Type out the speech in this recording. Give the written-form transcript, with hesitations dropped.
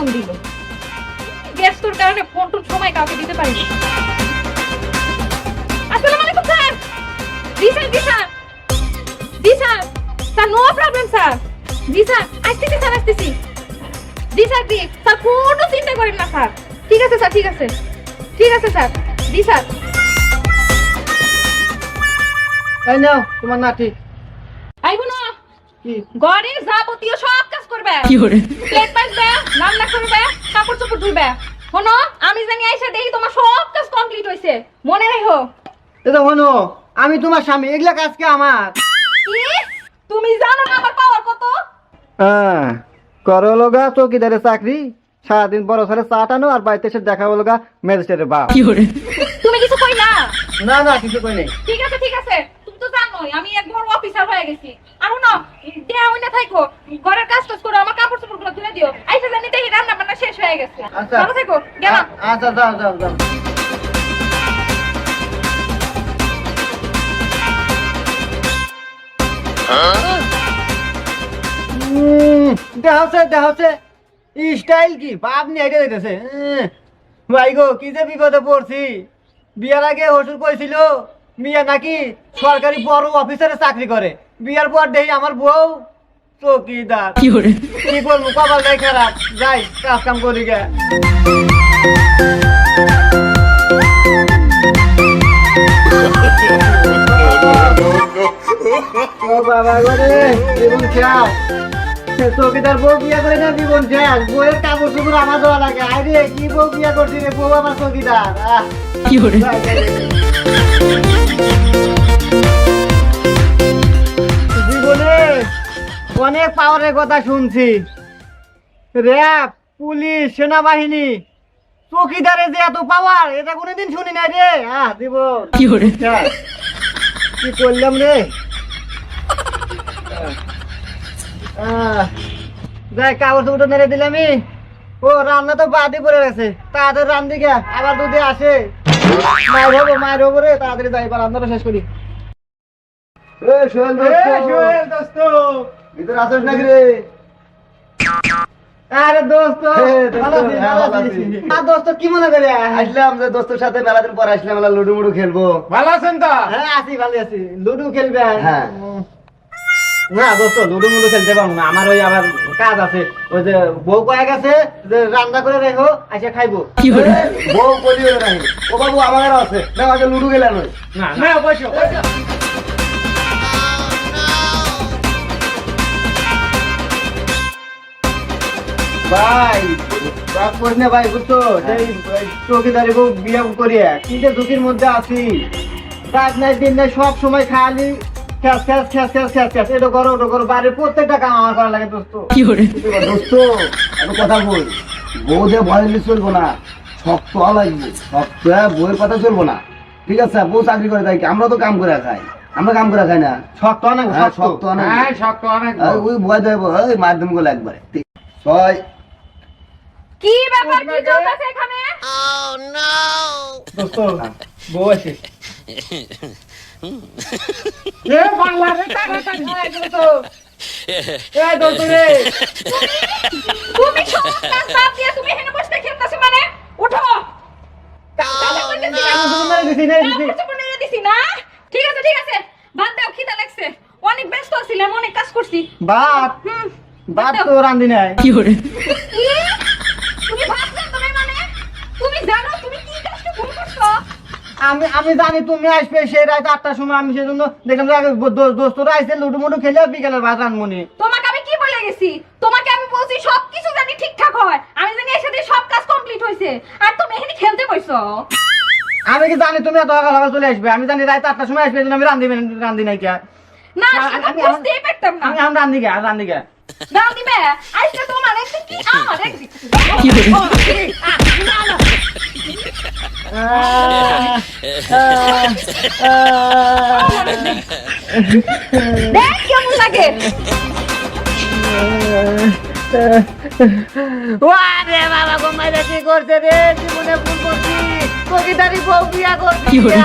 Phone দিল। ব্যস্তর কারণে phone tone সময় কাউকে দিতে পারিনি। আসসালামু আলাইকুম স্যার। জি স্যার, জি স্যার, জি sir, sir no problem sir. জি স্যার, আসতেছি স্যার, আসতেছি। জি স্যার, জি স্যার, কোনো চিন্তা করেন না স্যার। ঠিক আছে স্যার, ঠিক আছে, ঠিক আছে স্যার। জি স্যার। এই নাও তোমার নাতি। আইবো না, কি ঘরের যাবতীয় সব কাজ করবে। কি করে প্লেট পাইবে, রান্না করবে, কাপড় চোপড় ধুবে। শোনো, আমি জানি আইসা দেখি তোমার সব কাজ কমপ্লিট হইছে। মনে রাখো। এটা হনো, আমি তোমার স্বামী, এগুলা কাজ কি আমার? কি? তুমি জানো না আমার পাওয়ার কত? হ্যাঁ, করো লগা চৌকিদারের চাকরি, সারাদিন বড় ছেলে চা টানো আর বাড়িতে এসে দেখা হলো গা ম্যাজিস্ট্রেটের বাপ। কি করে তুমি কিছু কই না? না না, কিছু কই নাই। ঠিক আছে, ঠিক আছে। তুমি তো জানোই আমি এক বড় অফিসার হয়ে গেছি। আর না, দেয়া হই না থাকো। ঘরের কাজ টাজ করো, আমার কাপড় চোপড়গুলো ধুয়ে দিও। আইসা জানি দেখি রান্না বান্না শেষ হয়ে গেছে। আচ্ছা। ভালো থেকো, গেলাম। আচ্ছা, যাও যাও যাও। দেখাচ্ছে স্টাইল কি বাপ নিয়ে হেঁটে যেতেছে। ভাই গো, কি যে বিপদে পড়ছি। বিয়ার আগে হসুর কইছিল মিয়া নাকি সরকারি বড় অফিসারে চাকরি করে, বিয়ার পর দেখি আমার বউ চৌকিদার। কি করে কি করবো, কপালটাই খারাপ। যাই কাজ কাম করি গে। ও বাবা গো রে, জীবন খেয়াল। চৌকিদার বউ বিয়া করে না, জীবন শেষ। বউয়ের কাপড় চোপড় আমার দেওয়া লাগে। আরে কি বউ বিয়া করছি রে, বউ আমার চৌকিদার। কি করে জীবনে অনেক পাওয়ারের কথা শুনছি, র্যাব, পুলিশ, সেনাবাহিনী, চৌকিদারে যে এত পাওয়ার, এটা কোনোদিন শুনি নাই রে। জীবন কি করে কি করলাম রে। যাই কাগজ দুটো মেরে দিলামই। ও রান্না তো বাদই পড়ে গেছে, তাড়াতাড়ি রান্ধি গে, আবার দুধে আসে। মায়ের হবো রে, তাড়াতাড়ি যাই, এবার রান্নাটা শেষ করি। ভিতরে আসিস নাকি রে? আরে দোস্ত, ভালো আছিস, ভালো আছিস? দোস্ত কি মনে করে আসলাম যে দোস্তের সাথে মেলাদিন পর আসলাম, মেলা লুডু মুডু খেলবো। ভালো আছেন তো? হ্যাঁ আছি, ভালো আছি। লুডু খেলবে? হ্যাঁ। না দোস্ত, লুডু মুডু খেলতে পারবো না, আমার ওই আবার কাজ আছে। ওই যে বউ কয়ে গেছে যে রান্না করে রেখো, আইসা খাইবো। কি করে বউ বলিও নাই, ও বাবু আমারও আছে না, আগে লুডু খেলা নয়। না না, বসো বসো। ভাই রাগ করিস না ভাই, বুঝছো? সেই চৌকিদারি বউ বিয়ে করিয়া কি যে ঝুঁকির মধ্যে আছি। রাত নাই দিন নাই সব সময় খালি খ্যাস খ্যাস খ্যাস খ্যাস খ্যাস খ্যাস, এটা করো ওটা করো, বাড়ির প্রত্যেকটা কাম আমার করা লাগে দোস্ত। কি করে দোস্ত একটা কথা বল, বউ যে ভয় নিলে চলবো না, শক্ত হওয়া লাগবে। শক্ত হয়ে বউয়ের কথা চলবো না, ঠিক আছে? বউ চাকরি করে তাই কি? আমরা তো কাম করে খাই, আমরা কাম করে খাই না? শক্ত অনেক, হ্যাঁ, শক্ত অনেক। হ্যাঁ শক্ত অনেক। ওই ভয় দেবো, ওই মাধ্যম গুলো একবারে ঠিক। ছয় কি ব্যাপার, কি চলতেছে এখানে? দোস্ত বউ আছে। এ বাংলা রে, তাড়াতাড়ি আয় দোস্ত। এ দোস্ত রে, তুমি সব কাজ বাদ দিয়ে তুমি এখানে বসে খেলতেছো মানে? উঠো। কাজ করতেছি না। তোমার দিছি না দিছি। কাপড় চোপড় নেড়ে দিছি না? ঠিক আছে, ঠিক আছে। বাদ দাও, খিদা লাগছে। অনেক ব্যস্ত ছিলাম, অনেক কাজ করছি। ভাত ভাত তো রান্ধি নাই। কি করে কি? তুমি ভাত রাঁধো না মানে? তুমি জানো তুমি কি কাজটা ভুল করছো? আমি জানি তুমি আসবে সেই রাত 8টার সময়, আমি সেজন্য দেখলাম যে আগে দোস্তরা আইছে, লুডু মুডু খেলে বিকেলের ভাত রান্ধমনি। তোমাকে আমি কি বলে গেছি? তোমাকে আমি বলছি সবকিছু জানি ঠিকঠাক হয়, আমি জানি এর সাথে সব কাজ কমপ্লিট হইছে, আর তুমি এখানে খেলতে বসছো। আমি কি জানি তুমি এত সকাল চলে আসবে? আমি জানি রাত 8টার সময় আসবে, এজন্য আমি রান্ধি নাই কে। না, সেটা বুঝতেই পারতাম না। আমি রান্ধি গে, রান্ধি গে। দাও দিবে আজকে তোমার একদিন কি আমার একদিন। কি করে না না, দেখ কেমন লাগে। ওরে বাবা গো, মাইরে কি করছে রে? জীবনে ভুল করছি, চৌকিদারি বউ বিয়া করছি। কি বলে?